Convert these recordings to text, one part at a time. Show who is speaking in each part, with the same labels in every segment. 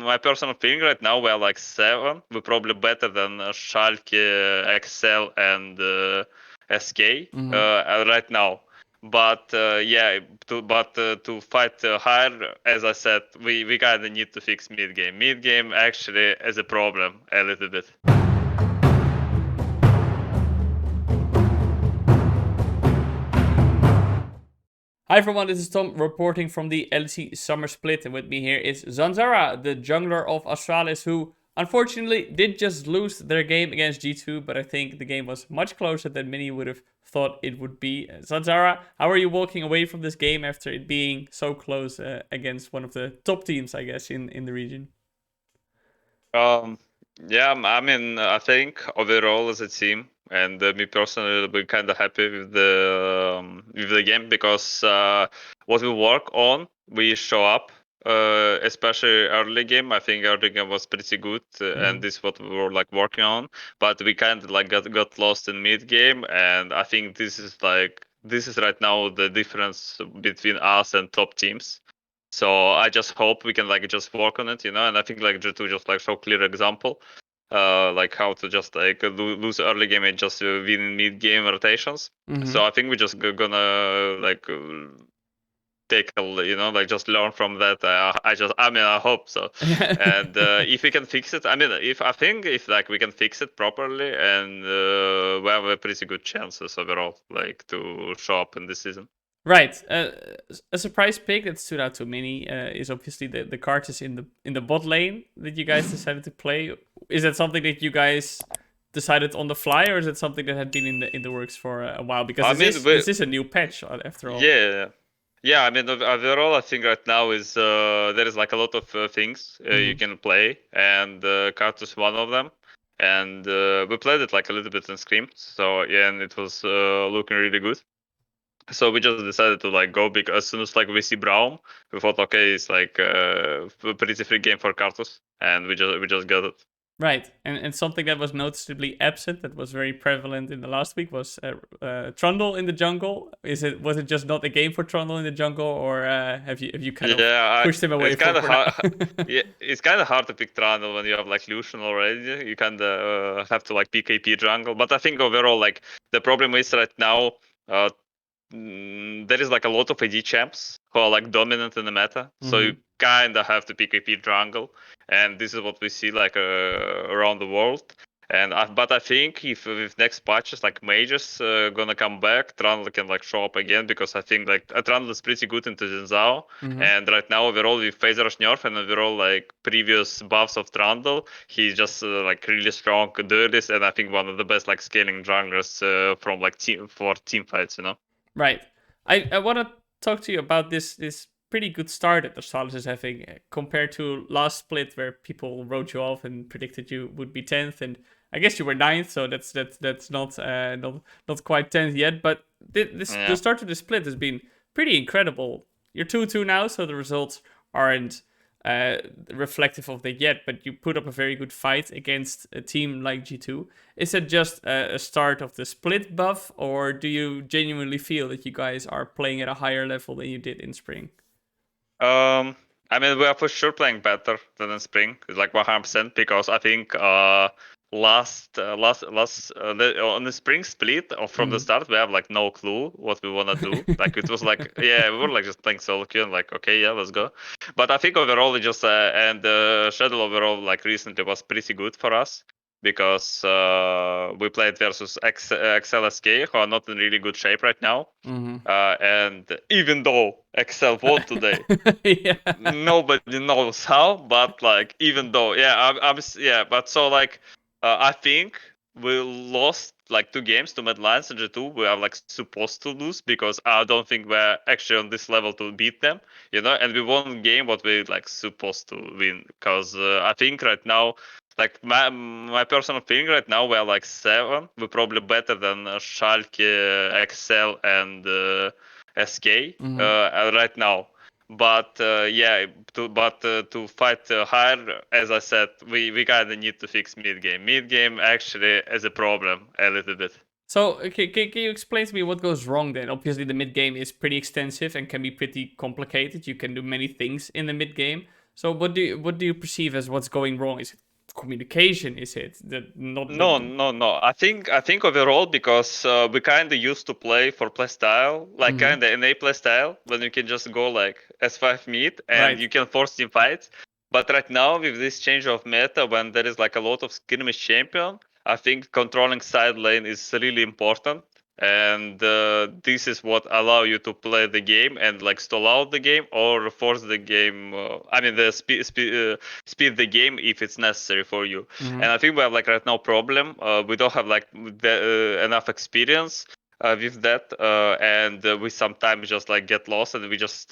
Speaker 1: my personal feeling right now, we're like 7. We're probably better than Schalke, Excel, and SK right now. But to fight higher, as I said, we kind of need to fix mid game. Mid game actually is a problem a little bit.
Speaker 2: Hi everyone, this is Tom reporting from the LEC Summer Split, and with me here is Zanzarah, the jungler of Astralis, who unfortunately did just lose their game against G2, but I think the game was much closer than many would have thought it would be. Zanzarah, how are you walking away from this game after it being so close against one of the top teams, I guess, in the region?
Speaker 1: Yeah, I mean, I think overall as a team, and me personally, we're kind of happy with the game because what we work on, we show up. Especially early game, I think early game was pretty good, and this is what we were like working on. But we kind of like got lost in mid game, and I think this is right now the difference between us and top teams. So I just hope we can like just work on it, and I think like G2 just like show clear example, like how to just like lose early game and just win mid game rotations. So I think we're just gonna like take like just learn from that. I hope so. And if we can fix it, if like we can fix it properly, and we have a pretty good chances overall, like to show up in this season.
Speaker 2: Right. A surprise pick that stood out to many is obviously the Kartus in the bot lane that you guys decided to play. Is that something that you guys decided on the fly, or is it something that had been in the works for a while? Because
Speaker 1: I mean, we,
Speaker 2: this is a new patch after all.
Speaker 1: yeah, yeah. I mean, overall, I think right now is there is like a lot of things you can play, and Kart is one of them. And we played it like a little bit in Scream, so yeah, and it was looking really good. So we just decided to like go because as soon as like we see Braum, we thought okay, it's like a pretty free game for Kartus, and we just got it.
Speaker 2: Right, and something that was noticeably absent that was very prevalent in the last week was Trundle in the jungle. Was it just not a game for Trundle in the jungle, or have you kind of pushed him away
Speaker 1: It's kind of
Speaker 2: for now?
Speaker 1: hard. Yeah, it's kind of hard to pick Trundle when you have like Lucian already. You kind of have to like pick AP jungle. But I think overall, like the problem is right now, uh, there is like a lot of AD champs who are like dominant in the meta. So you kind of have to pick AP jungle, and this is what we see like around the world. But I think if with next patches like mages gonna come back, Trundle can like show up again because I think like Trundle is pretty good into Zanzarah, and right now overall with Phase Rush nerf and overall like previous buffs of Trundle, he's just like really strong Dirtis, and I think one of the best like scaling junglers from like team fights,
Speaker 2: Right. I want to talk to you about this pretty good start that Astralis is having compared to last split where people wrote you off and predicted you would be 10th, and I guess you were 9th, so that's not quite 10th yet. But the start of the split has been pretty incredible. You're 2-2 now, so the results aren't reflective of that yet, but you put up a very good fight against a team like G2. Is it just a start of the split buff, or do you genuinely feel that you guys are playing at a higher level than you did in spring?
Speaker 1: I mean, we are for sure playing better than in spring. It's like 100% because I think on the spring split or from the start we have like no clue what we wanna do. Like it was like yeah, we were like just playing solo queue and like okay, yeah, let's go. But I think overall it just and Shadow overall like recently was pretty good for us because we played versus XLSK who are not in really good shape right now. And even though Excel won today,
Speaker 2: Yeah.
Speaker 1: nobody knows how, but like even though yeah, but so like I think we lost like 2 games to Mad Lions and G2 we are like supposed to lose because I don't think we're actually on this level to beat them, and we won game what we like supposed to win because I think right now like my personal feeling right now we're like 7. We're probably better than Schalke, Excel, and SK right now. But to fight higher, as I said, we kind of need to fix mid game. Mid game actually is a problem a little bit.
Speaker 2: So, can you explain to me what goes wrong then? Obviously, the mid game is pretty extensive and can be pretty complicated. You can do many things in the mid game. So what do you perceive as what's going wrong? Is it communication? Is it that not
Speaker 1: No,
Speaker 2: the
Speaker 1: no, no. I think overall because we kind of used to play for play style, like
Speaker 2: Mhm.
Speaker 1: kind of NA play style, when you can just go like S5 mid and
Speaker 2: Right.
Speaker 1: you can force team fights. But right now with this change of meta, when there is like a lot of skirmish champion, I think controlling side lane is really important. And this is what allow you to play the game and like stall out the game or force the game. I mean the speed the game if it's necessary for you.
Speaker 2: Mhm.
Speaker 1: And I think we have like right now problem. We don't have like enough experience with that, and we sometimes just like get lost and we just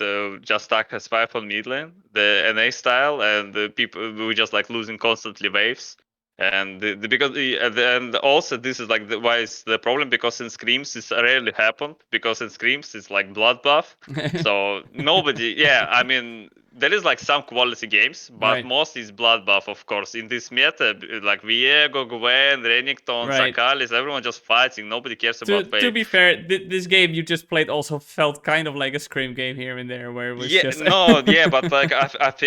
Speaker 1: stuck as five on mid lane, the NA style, and the people we just like losing constantly waves. And because and also this is like why is the problem, because in scrims this rarely happened, because in scrims it's like blood buff, so nobody, yeah, I mean there is like some quality games, but
Speaker 2: Right.
Speaker 1: most is blood buff, of course. In this meta, like Viego, Gwen, Renekton,
Speaker 2: Right.
Speaker 1: Zakalis, everyone just fighting. Nobody cares about
Speaker 2: To
Speaker 1: wave.
Speaker 2: be fair, this game you just played also felt kind of like a scrim game here and there, where it was
Speaker 1: Yeah,
Speaker 2: just
Speaker 1: no, yeah, but like I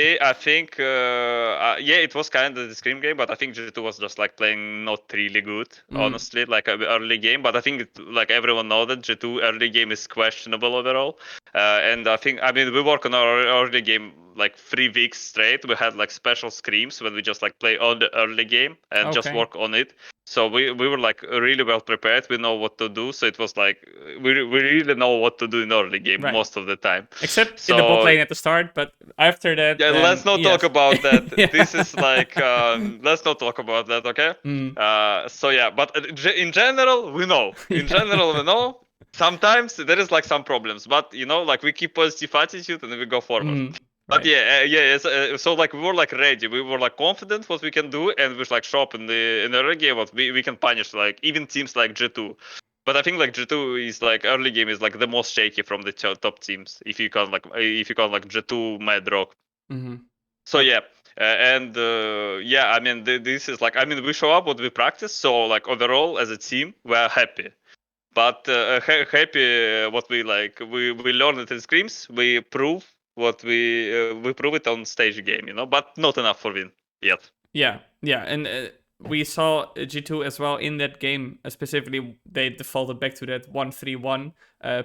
Speaker 1: think yeah, it was kind of the scream game, but I think G2 was just like playing not really good,
Speaker 2: Mm.
Speaker 1: honestly, like early game. But I think like everyone know that G2 early game is questionable overall, and I think I mean we work on our early game like 3 weeks straight. We had like special screams when we just like play on the early game and just
Speaker 2: Okay.
Speaker 1: work on it. So we were like really well prepared. We know what to do. So it was like we really know what to do in early game
Speaker 2: Right.
Speaker 1: most of the time.
Speaker 2: Except in the bot
Speaker 1: So
Speaker 2: lane at the start, but after that,
Speaker 1: yeah, let's
Speaker 2: then
Speaker 1: not talk
Speaker 2: yes.
Speaker 1: about that. This
Speaker 2: Yeah.
Speaker 1: is like let's not talk about that, okay?
Speaker 2: Mm.
Speaker 1: So yeah, but in general, we know. In
Speaker 2: Yeah.
Speaker 1: general, we know. Sometimes there is like some problems, but you know, like we keep positive attitude and we go forward.
Speaker 2: Mm.
Speaker 1: But
Speaker 2: Right.
Speaker 1: yeah, so like we were like ready, we were like confident what we can do, and we like show up in the early game what we can punish like even teams like G2. But I think like G2 is like early game is like the most shaky from the top teams. If you count like G2, Mad Rock.
Speaker 2: Mm-hmm.
Speaker 1: So yeah, and yeah, I mean this is like I mean we show up what we practice. So like overall as a team we're happy, but happy what we like we learn it in scrims. We prove what we prove it on stage game, you know, but not enough for win yet.
Speaker 2: Yeah, yeah, and we saw G2 as well in that game. Specifically, they defaulted back to that 1-3-1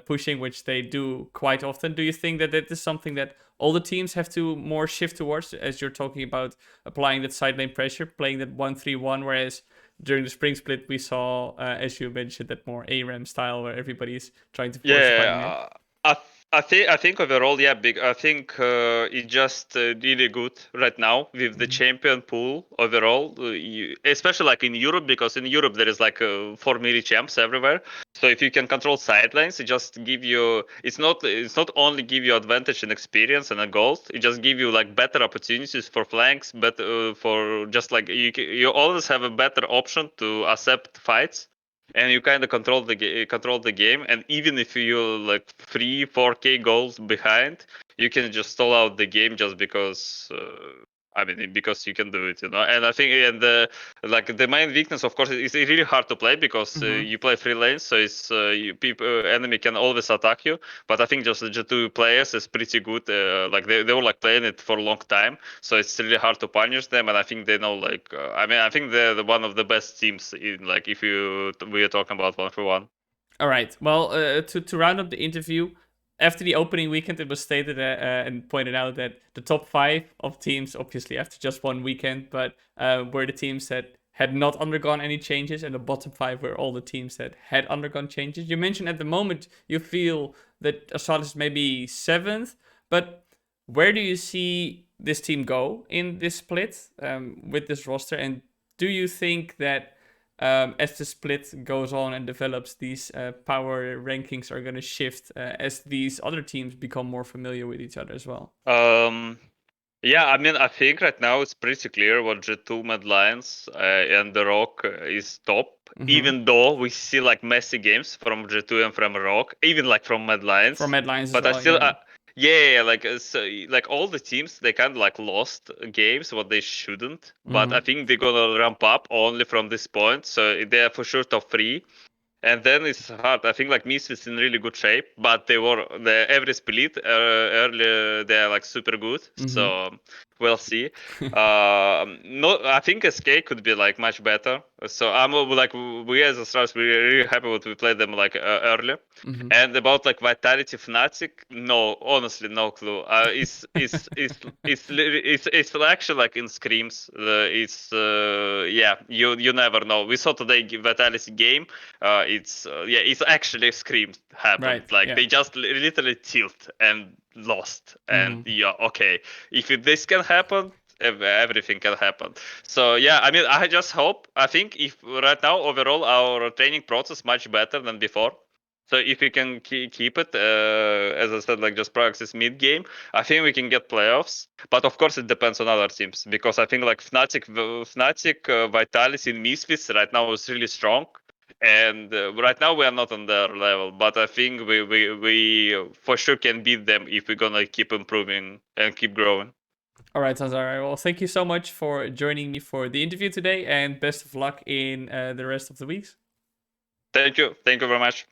Speaker 2: pushing, which they do quite often. Do you think that that is something that all the teams have to more shift towards, as you're talking about applying that side lane pressure, playing that 1-3-1, whereas during the spring split we saw, as you mentioned, that more ARAM style where everybody's trying to force the fight in lane.
Speaker 1: Yeah, I think overall, yeah, big. I think it's just really good right now with the
Speaker 2: Mhm.
Speaker 1: champion pool overall, especially like in Europe, because in Europe there is like 4 mini champs everywhere. So if you can control sidelines, it just give you. It's not only give you advantage in experience and a gold. It just give you like better opportunities for flanks, but for just like you always have a better option to accept fights, and you kind of control the game. And even if you're like 3 4k goals behind, you can just stall out the game just because I mean because you can do it, you know. And I think and like the main weakness of course is really hard to play because
Speaker 2: Mhm.
Speaker 1: you play 3 lanes, so it's people enemy can always attack you. But I think just the G2 players is pretty good, like they were like playing it for a long time, so it's really hard to punish them. And I think they know like I mean I think they're one of the best teams in like if we are talking about 1-for-1.
Speaker 2: All right. Well, to round up the interview, after the opening weekend, it was stated and pointed out that the top five of teams, obviously after just one weekend, but were the teams that had not undergone any changes, and the bottom five were all the teams that had undergone changes. You mentioned at the moment you feel that Astralis is maybe seventh, but where do you see this team go in this split with this roster? And do you think that as the split goes on and develops, these power rankings are going to shift as these other teams become more familiar with each other as well?
Speaker 1: um yeah, I mean I think right now it's pretty clear what G2 Mad Lions and the Rock is top,
Speaker 2: Mm-hmm.
Speaker 1: even though we see like messy games from G2 and from Rock, even like from Mad
Speaker 2: For
Speaker 1: Lions.
Speaker 2: Mad Lions as
Speaker 1: But I
Speaker 2: well,
Speaker 1: still
Speaker 2: yeah.
Speaker 1: yeah, like so, like all the teams they kind of like lost games what they shouldn't, but
Speaker 2: Mm-hmm.
Speaker 1: I think they're gonna ramp up only from this point, so they're for sure top 3. And then it's hard. I think like Misfits in really good shape, but they were the every split earlier. They're like super good.
Speaker 2: Mm-hmm.
Speaker 1: So, We'll see. No, I think SK could be like much better. So I'm like we as Astralis, we're really happy that we played them like early.
Speaker 2: Mm-hmm.
Speaker 1: And about like Vitality Fnatic, no, honestly, no clue. It's actually like in scrims. It's yeah, you never know. We saw today Vitality game. It's actually scrims happened.
Speaker 2: Right.
Speaker 1: Like
Speaker 2: Yeah.
Speaker 1: they just literally tilt and lost. And
Speaker 2: Mm-hmm.
Speaker 1: yeah, okay, if this can happen, everything can happen. So yeah, I mean, I just hope. I think if right now overall our training process much better than before. So if we can keep it, as I said, like just practice mid game, I think we can get playoffs. But of course, it depends on other teams because I think like Fnatic, Vitalis in Misfits right now is really strong, and right now we are not on their level. But I think we for sure can beat them if we're gonna keep improving and keep growing.
Speaker 2: All right, Zanzarah. Well, thank you so much for joining me for the interview today, and best of luck in the rest of the weeks.
Speaker 1: Thank you very much.